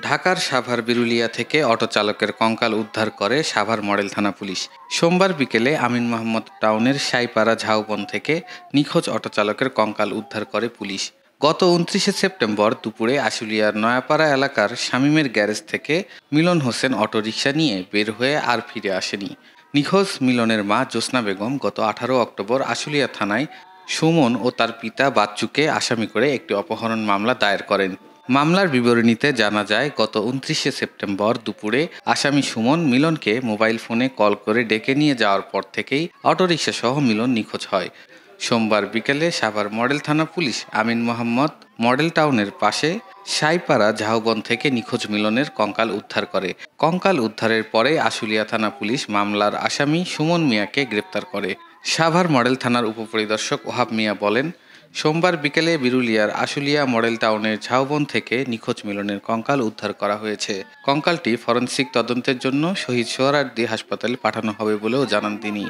ঢাকার সাভার বিরুলিয়া থেকে অটো চালকের কঙ্কাল উদ্ধার করে সাভার মডেল থানা পুলিশ। সোমবার বিকেলে আমিন মোহাম্মদ টাউনের সাইপাড়া ঝাউবন থেকে নিখোঁজ অটো চালকের কঙ্কাল উদ্ধার করে পুলিশ। গত ২৯ সেপ্টেম্বর দুপুরে আশুলিয়ার নয়াপাড়া এলাকার শামীমের গ্যারেজ থেকে মিলন হোসেন অটোরিকশা নিয়ে বের হয়ে আর ফিরে আসেনি। নিখোঁজ মিলনের মা জ্যোৎস্না বেগম গত ১৮ অক্টোবর আশুলিয়া থানায় সুমন ও তার পিতা বাচ্চুকে আসামি করে একটি অপহরণ মামলা দায়ের করেন। মামলার বিবরণীতে জানা যায়, গত ২৯ সেপ্টেম্বর দুপুরে আসামি সুমন মিলনকে মোবাইল ফোনে কল করে ডেকে নিয়ে যাওয়ার পর থেকেই অটোরিকশা সহ মিলন নিখোঁজ হয়। সোমবার বিকেলে সাভার মডেল থানা পুলিশ আমিন মোহাম্মদ মডেল টাউনের পাশে সাইপাড়া ঝাউবন থেকে নিখোঁজ মিলনের কঙ্কাল উদ্ধার করে। কঙ্কাল উদ্ধারের পরে আশুলিয়া থানা পুলিশ মামলার আসামি সুমন মিয়াকে গ্রেপ্তার করে। সাভার মডেল থানার উপপরিদর্শক ওহাব মিয়া বলেন, সোমবার বিকেলে বিরুলিয়ার আশুলিয়া মডেল টাউনের ঝাউবন থেকে নিখোঁজ মিলনের কঙ্কাল উদ্ধার করা হয়েছে। কঙ্কালটি ফরেনসিক তদন্তের জন্য শহীদ সোহরাওয়ার্দী হাসপাতালে পাঠানো হবে বলেও জানান তিনি।